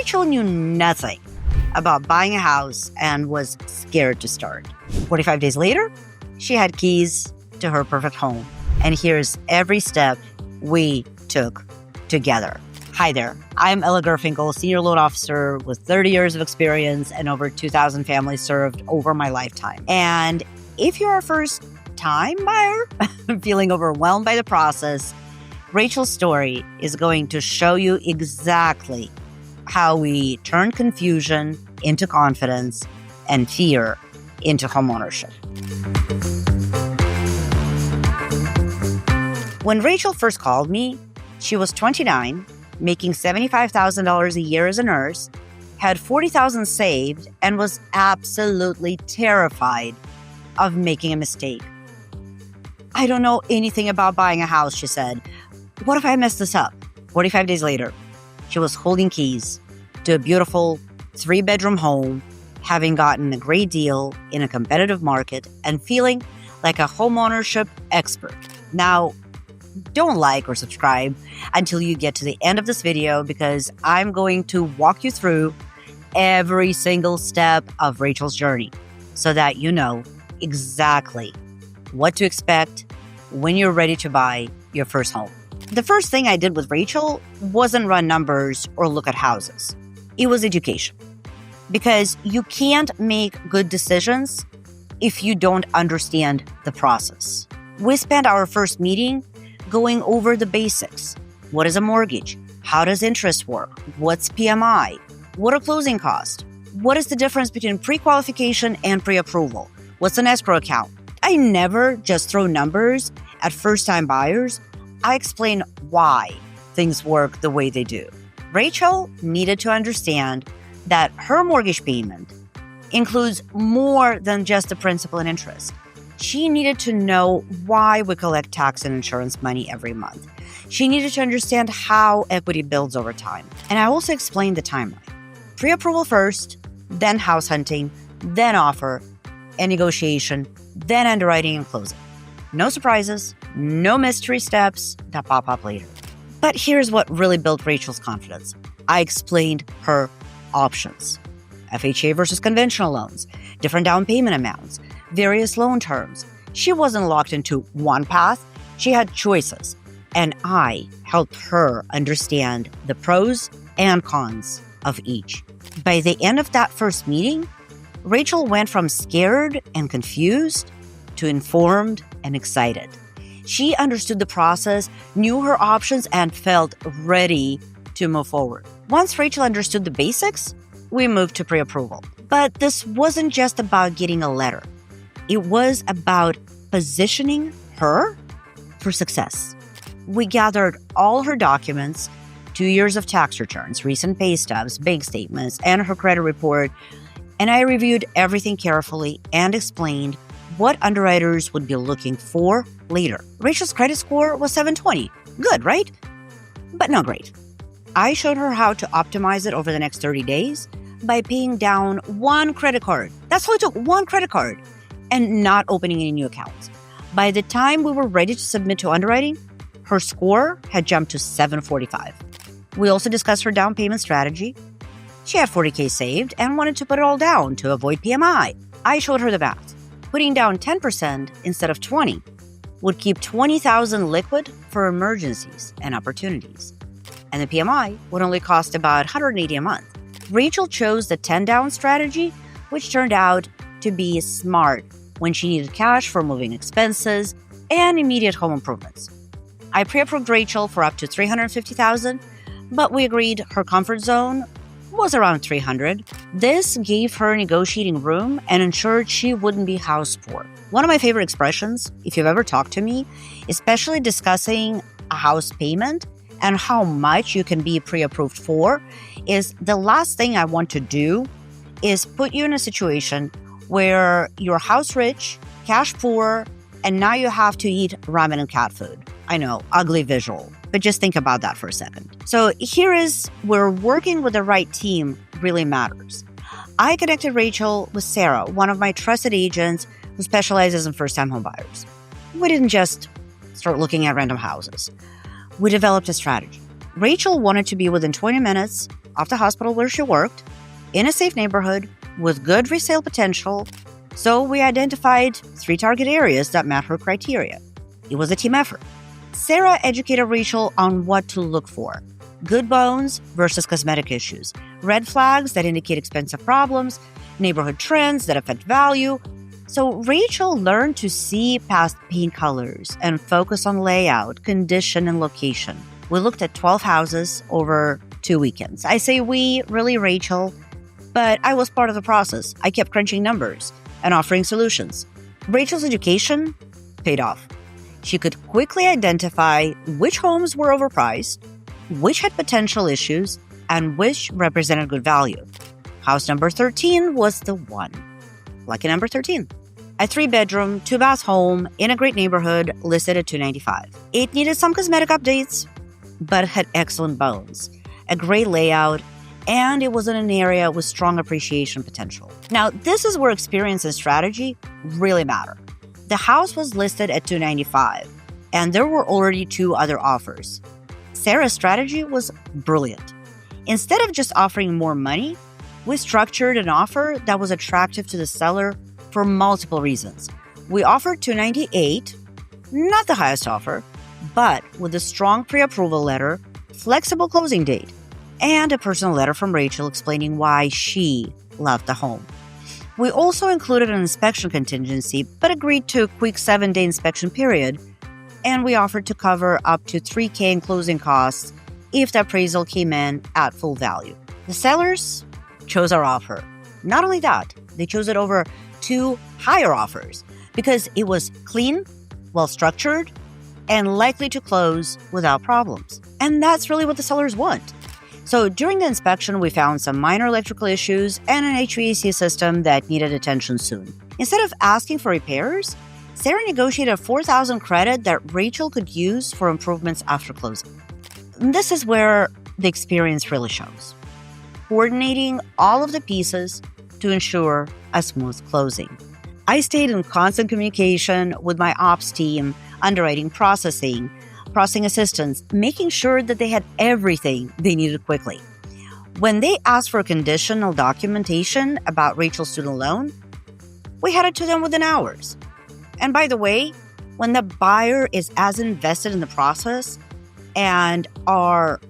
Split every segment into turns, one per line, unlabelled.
Rachel knew nothing about buying a house and was scared to start. 45 days later, she had keys to her perfect home. And here's every step we took together. Hi there, I'm Ella Gurfinkel, Senior Loan Officer with 30 years of experience and over 2,000 families served over my lifetime. And if you're a first-time buyer feeling overwhelmed by the process, Rachel's story is going to show you exactly how we turn confusion into confidence and fear into homeownership. When Rachel first called me, she was 29, making $75,000 a year as a nurse, had $40,000 saved, and was absolutely terrified of making a mistake. I don't know anything about buying a house, she said. What if I mess this up? 45 days later, she was holding keys to a beautiful 3-bedroom home, having gotten a great deal in a competitive market and feeling like a homeownership expert. Now, don't like or subscribe until you get to the end of this video because I'm going to walk you through every single step of Rachel's journey so that you know exactly what to expect when you're ready to buy your first home. The first thing I did with Rachel wasn't run numbers or look at houses. It was education. Because you can't make good decisions if you don't understand the process. We spent our first meeting going over the basics. What is a mortgage? How does interest work? What's PMI? What are closing costs? What is the difference between pre-qualification and pre-approval? What's an escrow account? I never just throw numbers at first-time buyers. I explain why things work the way they do. Rachel needed to understand that her mortgage payment includes more than just the principal and interest. She needed to know why we collect tax and insurance money every month. She needed to understand how equity builds over time. And I also explained the timeline. Pre-approval first, then house hunting, then offer and negotiation, then underwriting and closing. No surprises, no mystery steps that pop up later. But here's what really built Rachel's confidence. I explained her options. FHA versus conventional loans, different down payment amounts, various loan terms. She wasn't locked into one path. She had choices. And I helped her understand the pros and cons of each. By the end of that first meeting, Rachel went from scared and confused to informed and excited. She understood the process, knew her options, and felt ready to move forward. Once Rachel understood the basics, we moved to pre-approval. But this wasn't just about getting a letter. It was about positioning her for success. We gathered all her documents, 2 years of tax returns, recent pay stubs, bank statements, and her credit report, and I reviewed everything carefully and explained what underwriters would be looking for later. Rachel's credit score was 720. Good, right? But not great. I showed her how to optimize it over the next 30 days by paying down one credit card. That's all it took, one credit card, and not opening any new accounts. By the time we were ready to submit to underwriting, her score had jumped to 745. We also discussed her down payment strategy. She had $40K saved and wanted to put it all down to avoid PMI. I showed her the math. Putting down 10% instead of 20 would keep $20,000 liquid for emergencies and opportunities. And the PMI would only cost about $180 a month. Rachel chose the 10 down strategy, which turned out to be smart when she needed cash for moving expenses and immediate home improvements. I pre-approved Rachel for up to $350,000, but we agreed her comfort zone was around $300,000. This gave her negotiating room and ensured she wouldn't be house poor. One of my favorite expressions, if you've ever talked to me, especially discussing a house payment and how much you can be pre-approved for, is the last thing I want to do is put you in a situation where you're house rich, cash poor, and now you have to eat ramen and cat food. I know, ugly visual, but just think about that for a second. So here is where working with the right team really matters. I connected Rachel with Sarah, one of my trusted agents who specializes in first-time home buyers. We didn't just start looking at random houses. We developed a strategy. Rachel wanted to be within 20 minutes of the hospital where she worked, in a safe neighborhood with good resale potential. So we identified 3 target areas that met her criteria. It was a team effort. Sarah educated Rachel on what to look for: good bones versus cosmetic issues, red flags that indicate expensive problems, neighborhood trends that affect value. So Rachel learned to see past paint colors and focus on layout, condition, and location. We looked at 12 houses over 2 weekends. I say we, really Rachel, but I was part of the process. I kept crunching numbers and offering solutions. Rachel's education paid off. She could quickly identify which homes were overpriced, which had potential issues, and which represented good value. House number 13 was the one. Lucky number 13. A 3-bedroom, 2-bath home in a great neighborhood listed at $295. It needed some cosmetic updates, but had excellent bones, a great layout, and it was in an area with strong appreciation potential. Now, this is where experience and strategy really matter. The house was listed at $295, and there were already 2 other offers. Sarah's strategy was brilliant. Instead of just offering more money, we structured an offer that was attractive to the seller for multiple reasons. We offered $298, not the highest offer, but with a strong pre-approval letter, flexible closing date, and a personal letter from Rachel explaining why she loved the home. We also included an inspection contingency, but agreed to a quick 7-day inspection period, and we offered to cover up to $3,000 in closing costs if the appraisal came in at full value. The sellers chose our offer. Not only that, they chose it over 2 higher offers because it was clean, well-structured, and likely to close without problems. And that's really what the sellers want. So during the inspection, we found some minor electrical issues and an HVAC system that needed attention soon. Instead of asking for repairs, Sarah negotiated a $4,000 credit that Rachel could use for improvements after closing. And this is where the experience really shows. Coordinating all of the pieces to ensure a smooth closing. I stayed in constant communication with my ops team, underwriting, processing assistants, making sure that they had everything they needed quickly. When they asked for conditional documentation about Rachel's student loan, we had it to them within hours. And by the way, when the buyer is as invested in the process and are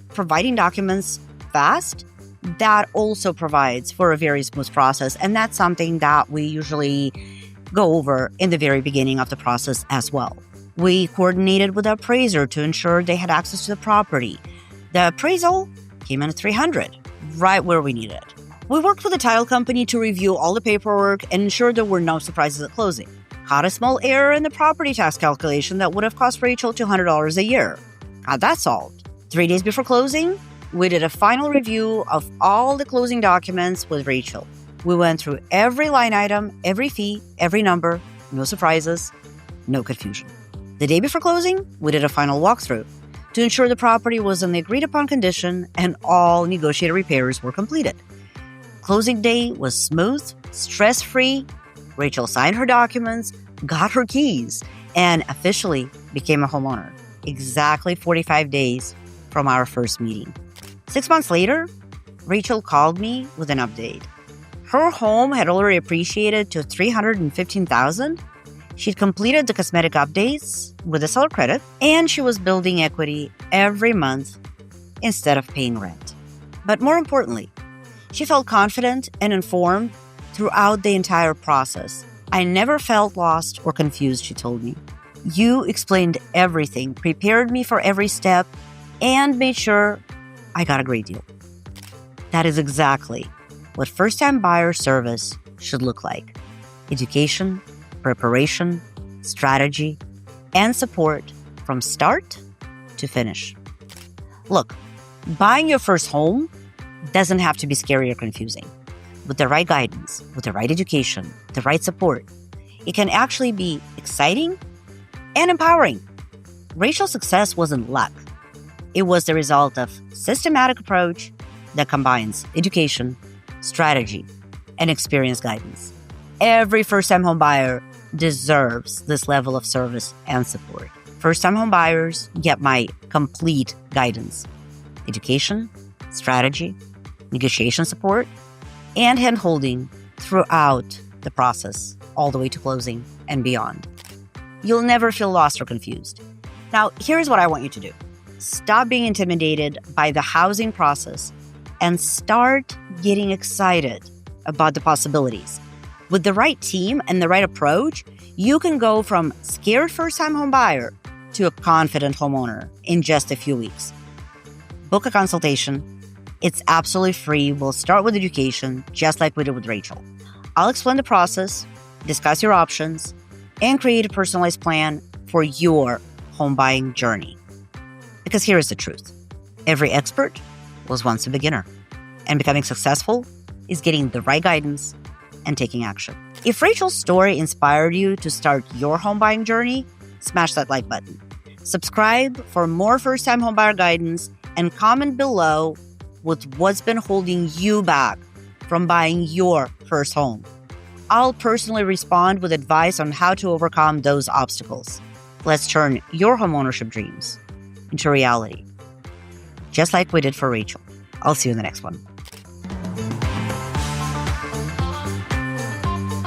providing documents fast, that also provides for a very smooth process. And that's something that we usually go over in the very beginning of the process as well. We coordinated with the appraiser to ensure they had access to the property. The appraisal came in at $300, right where we needed it. We worked with the title company to review all the paperwork and ensure there were no surprises at closing. Caught a small error in the property tax calculation that would have cost Rachel $200 a year. Got that solved. 3 days before closing, we did a final review of all the closing documents with Rachel. We went through every line item, every fee, every number, no surprises, no confusion. The day before closing, we did a final walkthrough to ensure the property was in the agreed-upon condition and all negotiated repairs were completed. Closing day was smooth, stress-free. Rachel signed her documents, got her keys, and officially became a homeowner, exactly 45 days from our first meeting. 6 months later, Rachel called me with an update. Her home had already appreciated to $315,000. She'd completed the cosmetic updates with a seller credit, and she was building equity every month instead of paying rent. But more importantly, she felt confident and informed throughout the entire process. I never felt lost or confused, she told me. You explained everything, prepared me for every step, and made sure I got a great deal. That is exactly what first-time buyer service should look like. Education, preparation, strategy, and support from start to finish. Look, buying your first home doesn't have to be scary or confusing. With the right guidance, with the right education, the right support, it can actually be exciting and empowering. Rachel's success wasn't luck. It was the result of systematic approach that combines education, strategy, and experience guidance. Every first-time home buyer deserves this level of service and support. First-time home buyers get my complete guidance, education, strategy, negotiation support, and handholding throughout the process, all the way to closing and beyond. You'll never feel lost or confused. Now, here's what I want you to do. Stop being intimidated by the housing process and start getting excited about the possibilities. With the right team and the right approach, you can go from scared first-time home buyer to a confident homeowner in just a few weeks. Book a consultation. It's absolutely free. We'll start with education, just like we did with Rachel. I'll explain the process, discuss your options, and create a personalized plan for your home buying journey. Because here is the truth. Every expert was once a beginner, and becoming successful is getting the right guidance and taking action. If Rachel's story inspired you to start your home buying journey, smash that like button. Subscribe for more first-time homebuyer guidance and comment below with what's been holding you back from buying your first home. I'll personally respond with advice on how to overcome those obstacles. Let's turn your homeownership dreams into reality, just like we did for Rachel. I'll see you in the next one.